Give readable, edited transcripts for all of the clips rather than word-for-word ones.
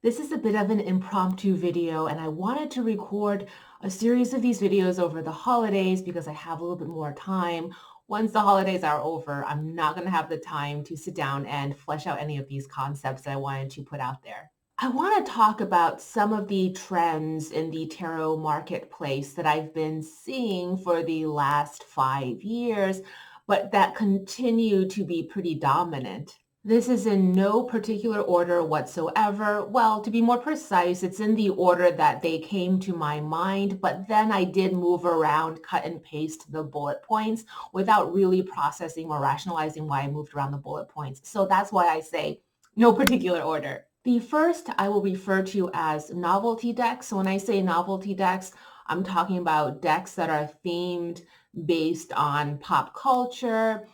This is a bit of an impromptu video, and I wanted to record a series of these videos over the holidays because I have a little bit more time. Once the holidays are over, I'm not going to have the time to sit down and flesh out any of these concepts that I wanted to put out there. I want to talk about some of the trends in the tarot marketplace that I've been seeing for the last 5 years, but that continue to be pretty dominant. This is in no particular order whatsoever. Well, to be more precise, it's in the order that they came to my mind, but then I did move around, cut and paste the bullet points without really processing or rationalizing why I moved around the bullet points. So that's why I say no particular order. The first I will refer to as novelty decks. So when I say novelty decks, I'm talking about decks that are themed based on pop culture,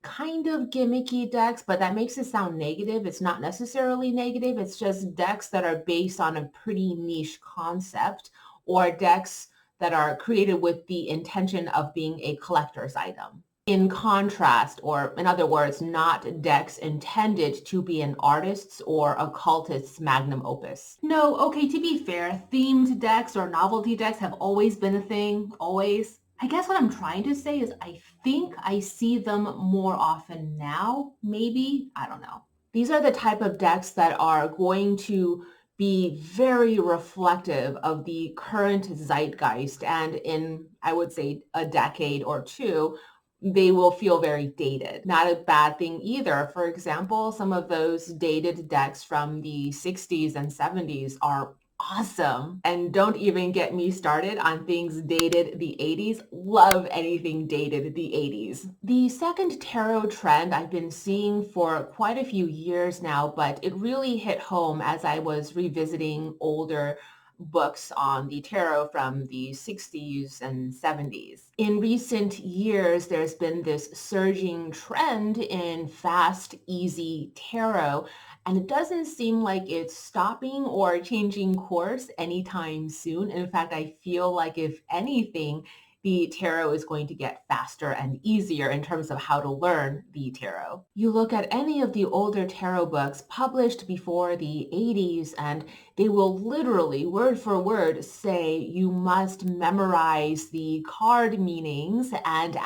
kind of gimmicky decks, but that makes it sound negative. It's not necessarily negative. It's just decks that are based on a pretty niche concept or decks that are created with the intention of being a collector's item. In contrast, or in other words, not decks intended to be an artist's or occultist's magnum opus. No, okay, to be fair, themed decks or novelty decks have always been a thing, always. I guess what I'm trying to say is I think I see them more often now, maybe, I don't know. These are the type of decks that are going to be very reflective of the current zeitgeist, and in, I would say, a decade or two, they will feel very dated. Not a bad thing either. For example, some of those dated decks from the 60s and 70s are awesome. And don't even get me started on things dated the 80s. Love anything dated the 80s. The second tarot trend I've been seeing for quite a few years now, but it really hit home as I was revisiting older books on the tarot from the 60s and 70s. In recent years, there's been this surging trend in fast, easy tarot, and it doesn't seem like it's stopping or changing course anytime soon. In fact, I feel like if anything, the tarot is going to get faster and easier in terms of how to learn the tarot. You look at any of the older tarot books published before the 80s, and they will literally, word for word, say you must memorize the card meanings, and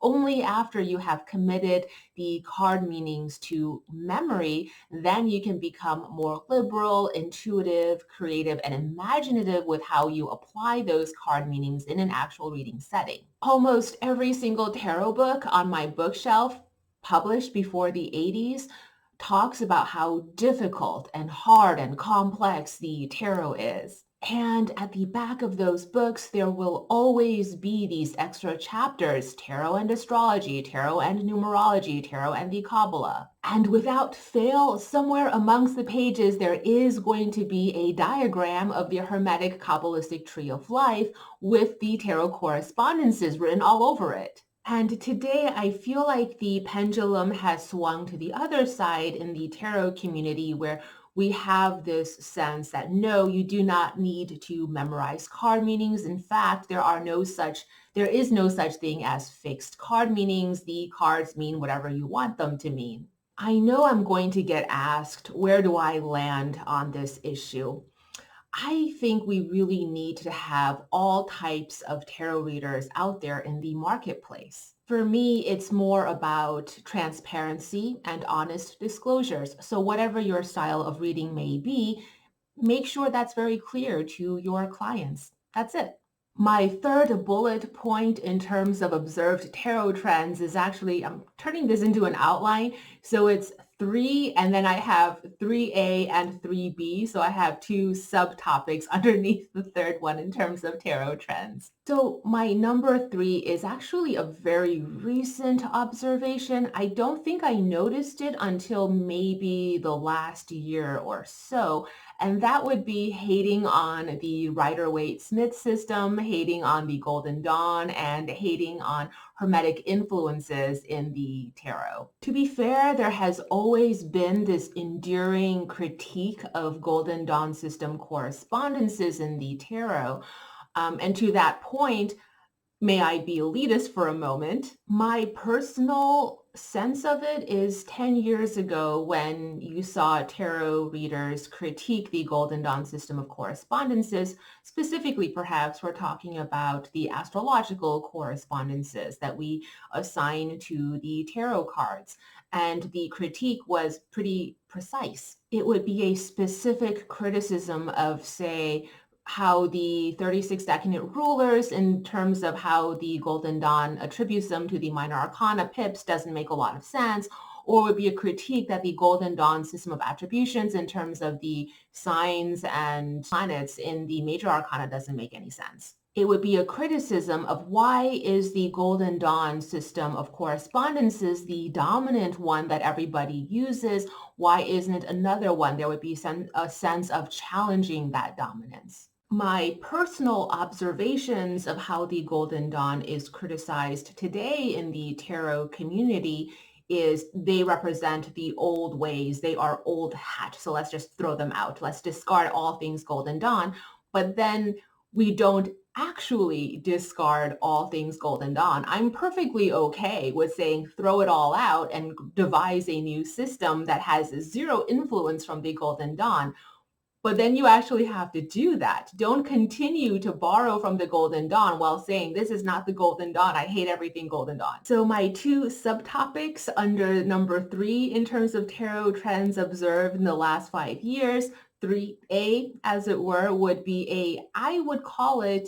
only after you have committed the card meanings to memory, then you can become more liberal, intuitive, creative, and imaginative with how you apply those card meanings in an actual reading setting. Almost every single tarot book on my bookshelf published before the 80s talks about how difficult and hard and complex the tarot is. And at the back of those books, there will always be these extra chapters, tarot and astrology, tarot and numerology, tarot and the Kabbalah. And without fail, somewhere amongst the pages, there is going to be a diagram of the Hermetic Kabbalistic tree of life with the tarot correspondences written all over it. And today I feel like the pendulum has swung to the other side in the tarot community, where we have this sense that no, you do not need to memorize card meanings. In fact, there is no such thing as fixed card meanings. The cards mean whatever you want them to mean. I know I'm going to get asked, where do I land on this issue? I think we really need to have all types of tarot readers out there in the marketplace. For me, it's more about transparency and honest disclosures. So whatever your style of reading may be, make sure that's very clear to your clients. That's it. My third bullet point in terms of observed tarot trends is actually, I'm turning this into an outline. So it's 3, and then I have 3A and 3B. So I have two subtopics underneath the third one in terms of tarot trends. So my number 3 is actually a very recent observation. I don't think I noticed it until maybe the last year or so. And that would be hating on the Rider-Waite-Smith system, hating on the Golden Dawn, and hating on Hermetic influences in the tarot. To be fair, there has always been this enduring critique of Golden Dawn system correspondences in the tarot. And to that point, May I be elitist for a moment? My personal sense of it is 10 years ago when you saw tarot readers critique the Golden Dawn system of correspondences. Specifically, perhaps we're talking about the astrological correspondences that we assign to the tarot cards. And the critique was pretty precise. It would be a specific criticism of, say, how the 36 decadent rulers, in terms of how the Golden Dawn attributes them to the minor arcana pips, doesn't make a lot of sense, or would be a critique that the Golden Dawn system of attributions in terms of the signs and planets in the major arcana doesn't make any sense. It would be a criticism of why is the Golden Dawn system of correspondences the dominant one that everybody uses? Why isn't it another one? There would be a sense of challenging that dominance. My personal observations of how the Golden Dawn is criticized today in the tarot community is they represent the old ways. They are old hat. So let's just throw them out. Let's discard all things Golden Dawn. But then we don't actually discard all things Golden Dawn. I'm perfectly okay with saying throw it all out and devise a new system that has zero influence from the Golden Dawn. But then you actually have to do that. Don't continue to borrow from the Golden Dawn while saying, this is not the Golden Dawn. I hate everything Golden Dawn. So my two subtopics under number 3 in terms of tarot trends observed in the last 5 years, 3A, as it were, would be I would call it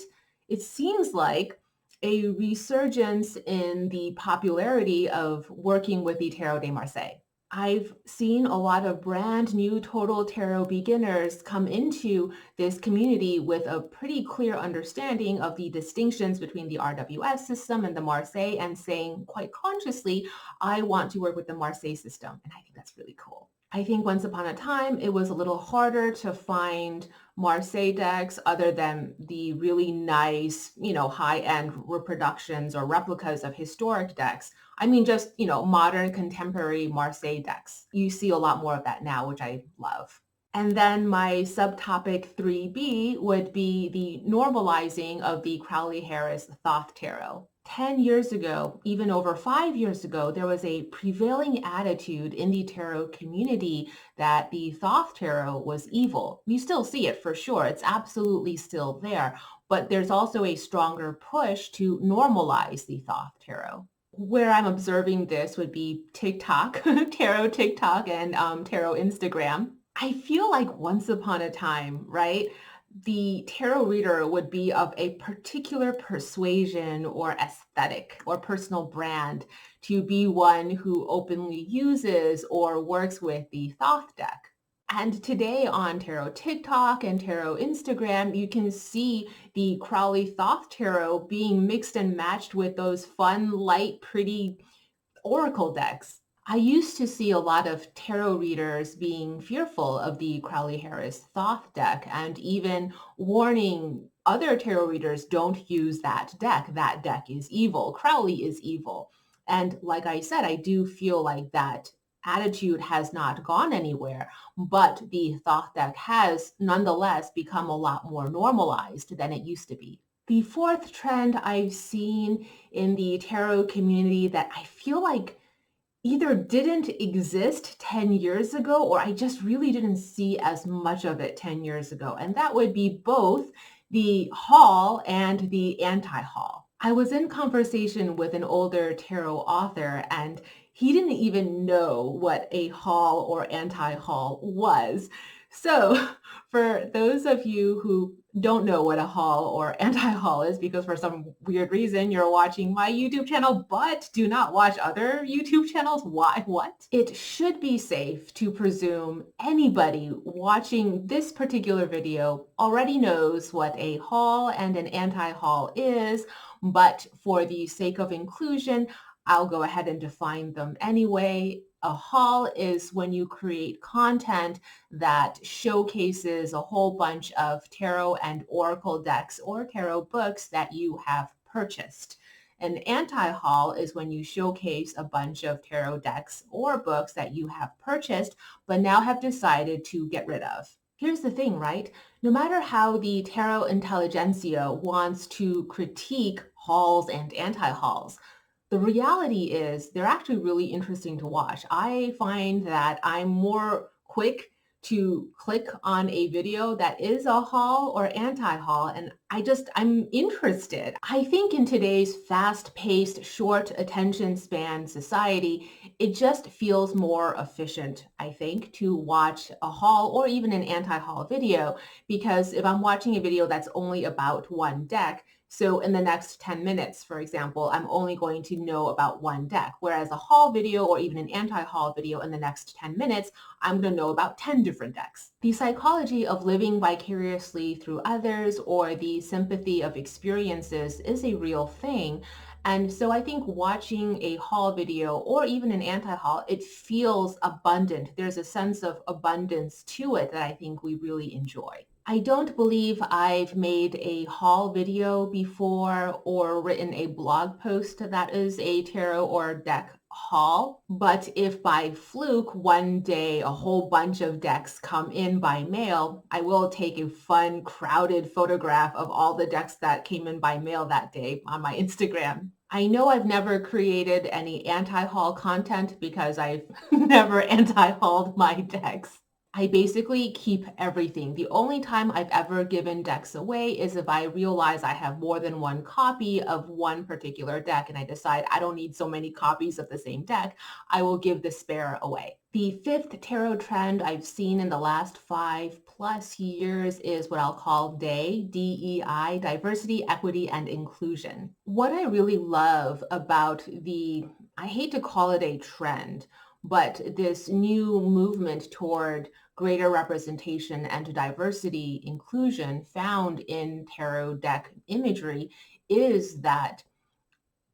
seems like a resurgence in the popularity of working with the Tarot de Marseille. I've seen a lot of brand new total tarot beginners come into this community with a pretty clear understanding of the distinctions between the RWS system and the Marseille, and saying quite consciously, I want to work with the Marseille system. And I think that's really cool. I think once upon a time, it was a little harder to find Marseille decks other than the really nice, high-end reproductions or replicas of historic decks. I mean, just, modern contemporary Marseille decks. You see a lot more of that now, which I love. And then my subtopic 3B would be the normalizing of the Crowley-Harris Thoth Tarot. 10 years ago, even over 5 years ago, there was a prevailing attitude in the tarot community that the Thoth Tarot was evil. You still see it for sure. It's absolutely still there. But there's also a stronger push to normalize the Thoth Tarot. Where I'm observing this would be TikTok, tarot TikTok, and tarot Instagram. I feel like once upon a time, right, the tarot reader would be of a particular persuasion or aesthetic or personal brand to be one who openly uses or works with the Thoth deck. And today on Tarot TikTok and Tarot Instagram, you can see the Crowley Thoth Tarot being mixed and matched with those fun, light, pretty oracle decks. I used to see a lot of tarot readers being fearful of the Crowley-Harris Thoth deck and even warning other tarot readers, don't use that deck. That deck is evil. Crowley is evil. And like I said, I do feel like that attitude has not gone anywhere, but the Thoth deck has nonetheless become a lot more normalized than it used to be. The fourth trend I've seen in the tarot community that I feel like either didn't exist 10 years ago, or I just really didn't see as much of it 10 years ago. And that would be both the haul and the anti-haul. I was in conversation with an older tarot author, and he didn't even know what a haul or anti-haul was. So for those of you who don't know what a haul or anti-haul is, because for some weird reason you're watching my YouTube channel but do not watch other YouTube channels, why? What? It should be safe to presume anybody watching this particular video already knows what a haul and an anti-haul is, but for the sake of inclusion, I'll go ahead and define them anyway. A haul is when you create content that showcases a whole bunch of tarot and oracle decks or tarot books that you have purchased. An anti-haul is when you showcase a bunch of tarot decks or books that you have purchased but now have decided to get rid of. Here's the thing, right? No matter how the tarot intelligentsia wants to critique hauls and anti-hauls. The reality is they're actually really interesting to watch. I find that I'm more quick to click on a video that is a haul or anti-haul, and I'm interested. I think in today's fast-paced, short attention span society, it just feels more efficient, I think, to watch a haul or even an anti-haul video, because if I'm watching a video that's only about one deck, so in the next 10 minutes, for example, I'm only going to know about one deck, whereas a haul video or even an anti-haul video in the next 10 minutes, I'm going to know about 10 different decks. The psychology of living vicariously through others or the sympathy of experiences is a real thing. And so I think watching a haul video or even an anti-haul, it feels abundant. There's a sense of abundance to it that I think we really enjoy. I don't believe I've made a haul video before or written a blog post that is a tarot or deck haul, but if by fluke one day a whole bunch of decks come in by mail, I will take a fun, crowded photograph of all the decks that came in by mail that day on my Instagram. I know I've never created any anti-haul content because I've never anti-hauled my decks. I basically keep everything. The only time I've ever given decks away is if I realize I have more than one copy of one particular deck and I decide I don't need so many copies of the same deck, I will give the spare away. The fifth tarot trend I've seen in the last 5+ years is what I'll call DEI, diversity, equity, and inclusion. What I really love about I hate to call it a trend, but this new movement toward greater representation and diversity inclusion found in tarot deck imagery is that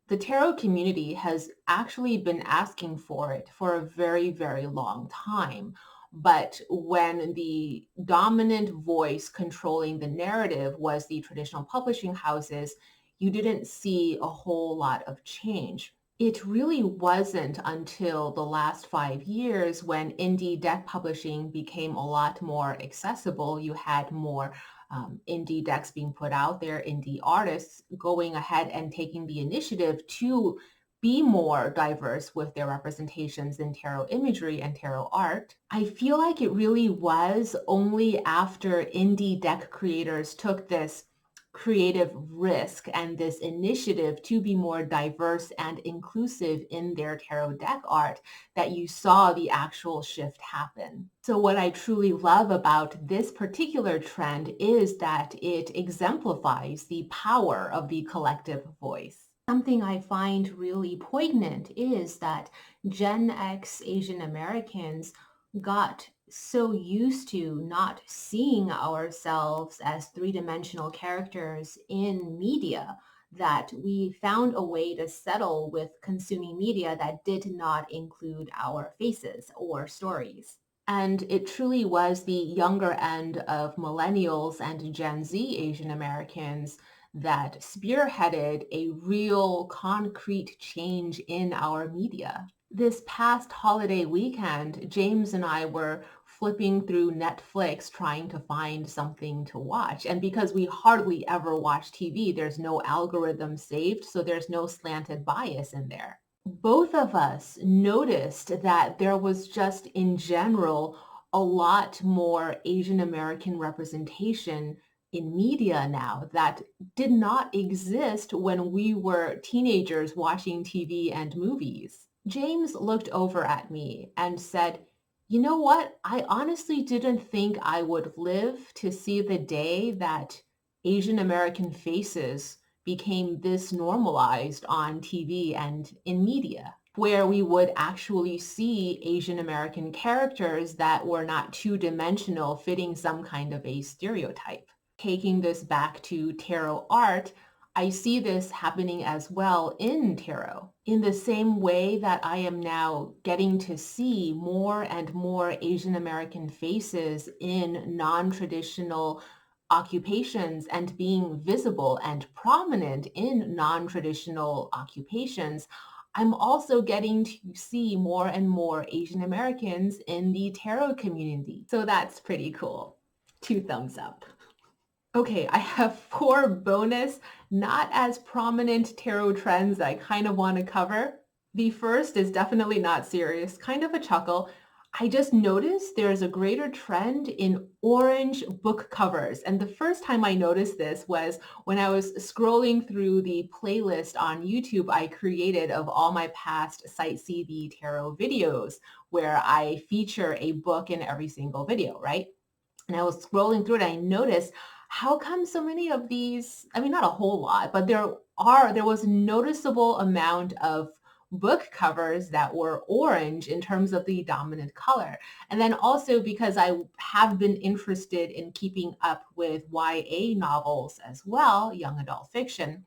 the tarot community has actually been asking for it for a very, very long time. But when the dominant voice controlling the narrative was the traditional publishing houses, you didn't see a whole lot of change. It really wasn't until the last 5 years when indie deck publishing became a lot more accessible. You had more indie decks being put out there, indie artists going ahead and taking the initiative to be more diverse with their representations in tarot imagery and tarot art. I feel like it really was only after indie deck creators took this creative risk and this initiative to be more diverse and inclusive in their tarot deck art that you saw the actual shift happen. So what I truly love about this particular trend is that it exemplifies the power of the collective voice. Something I find really poignant is that Gen X Asian Americans got so used to not seeing ourselves as three-dimensional characters in media that we found a way to settle with consuming media that did not include our faces or stories. And it truly was the younger end of millennials and Gen Z Asian Americans that spearheaded a real concrete change in our media. This past holiday weekend, James and I were flipping through Netflix trying to find something to watch. And because we hardly ever watch TV, there's no algorithm saved, so there's no slanted bias in there. Both of us noticed that there was just in general a lot more Asian American representation in media now that did not exist when we were teenagers watching TV and movies. James looked over at me and said, "You know what? I honestly didn't think I would live to see the day that Asian American faces became this normalized on TV and in media, where we would actually see Asian American characters that were not two-dimensional, fitting some kind of a stereotype." Taking this back to tarot art, I see this happening as well in tarot. In the same way that I am now getting to see more and more Asian American faces in non-traditional occupations and being visible and prominent in non-traditional occupations, I'm also getting to see more and more Asian Americans in the tarot community. So that's pretty cool. 2 thumbs up. Okay, I have four bonus, not as prominent tarot trends that I kind of want to cover. The first is definitely not serious, kind of a chuckle. I just noticed there's a greater trend in orange book covers. And the first time I noticed this was when I was scrolling through the playlist on YouTube I created of all my past Sightsee the Tarot videos, where I feature a book in every single video, right? And I was scrolling through it, I noticed how come so many of these, I mean, not a whole lot, but there was a noticeable amount of book covers that were orange in terms of the dominant color. And then also because I have been interested in keeping up with YA novels as well, young adult fiction,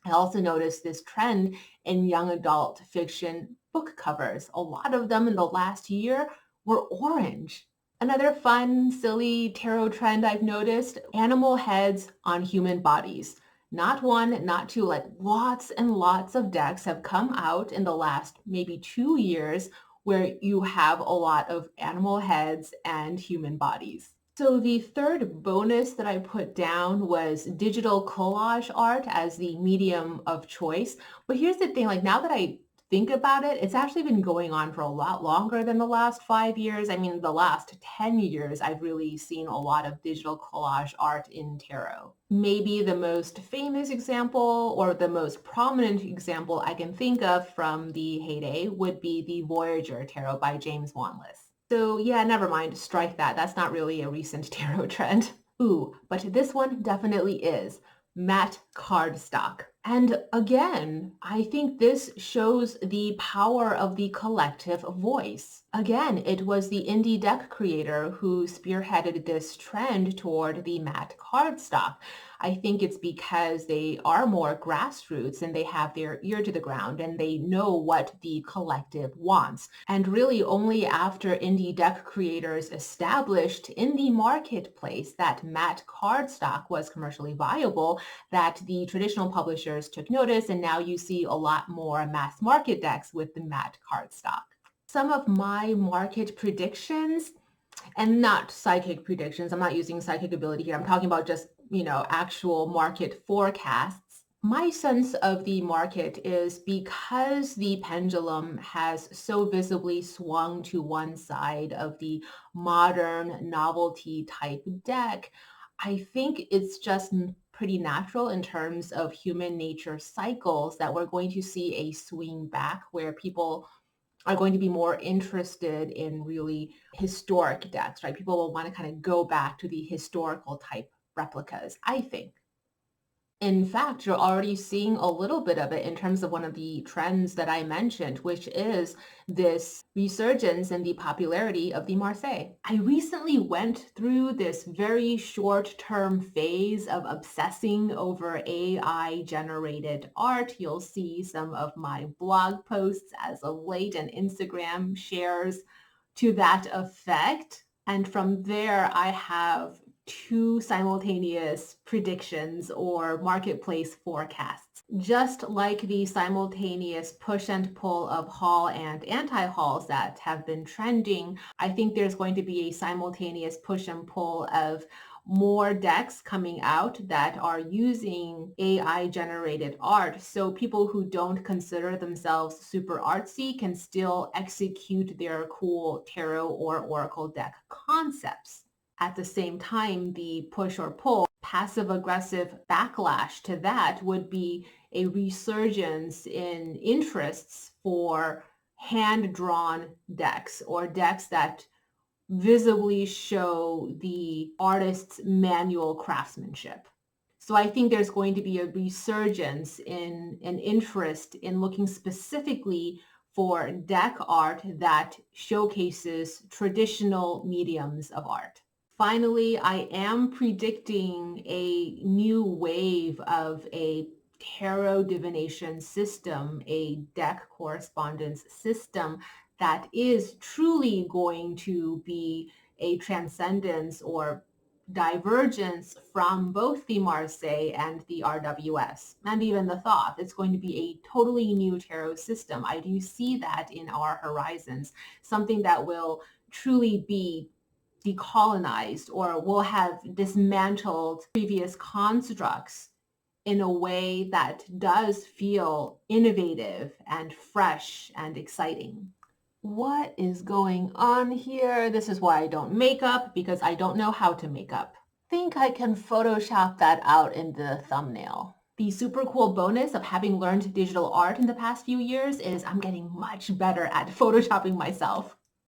I also noticed this trend in young adult fiction book covers. A lot of them in the last year were orange. Another fun, silly tarot trend I've noticed, animal heads on human bodies. Not one, not two, like lots and lots of decks have come out in the last maybe 2 years where you have a lot of animal heads and human bodies. So the third bonus that I put down was digital collage art as the medium of choice. But here's the thing, like now that I think about it, it's actually been going on for a lot longer than the last 5 years. I mean, the last 10 years, I've really seen a lot of digital collage art in tarot. Maybe the most famous example or the most prominent example I can think of from the heyday would be the Voyager Tarot by James Wanless. So yeah, never mind, strike that. That's not really a recent tarot trend. Ooh, but this one definitely is matte cardstock. And again, I think this shows the power of the collective voice. Again, it was the indie deck creator who spearheaded this trend toward the matte cardstock. I think it's because they are more grassroots and they have their ear to the ground and they know what the collective wants. And really only after indie deck creators established in the marketplace that matte cardstock was commercially viable, that the traditional publishers took notice, and now you see a lot more mass market decks with the matte cardstock. Some of my market predictions, and not psychic predictions, I'm not using psychic ability here, I'm talking about just, actual market forecasts. My sense of the market is because the pendulum has so visibly swung to one side of the modern novelty type deck, I think it's just pretty natural in terms of human nature cycles that we're going to see a swing back where people are going to be more interested in really historic decks, right? People will want to kind of go back to the historical type replicas, I think. In fact, you're already seeing a little bit of it in terms of one of the trends that I mentioned, which is this resurgence in the popularity of the Marseille. I recently went through this very short-term phase of obsessing over AI-generated art. You'll see some of my blog posts as of late and Instagram shares to that effect. And from there, I have two simultaneous predictions or marketplace forecasts. Just like the simultaneous push and pull of haul and anti-hauls that have been trending, I think there's going to be a simultaneous push and pull of more decks coming out that are using AI generated art. So people who don't consider themselves super artsy can still execute their cool tarot or oracle deck concepts. At the same time, the push or pull, passive aggressive backlash to that would be a resurgence in interests for hand-drawn decks or decks that visibly show the artist's manual craftsmanship. So I think there's going to be a resurgence in an interest in looking specifically for deck art that showcases traditional mediums of art. Finally, I am predicting a new wave of a tarot divination system, a deck correspondence system that is truly going to be a transcendence or divergence from both the Marseille and the RWS and even the Thoth. It's going to be a totally new tarot system. I do see that in our horizons, something that will truly be decolonized, or we'll have dismantled previous constructs in a way that does feel innovative and fresh and exciting. What is going on here? This is why I don't make up, because I don't know how to make up. Think I can Photoshop that out in the thumbnail. The super cool bonus of having learned digital art in the past few years is I'm getting much better at Photoshopping myself.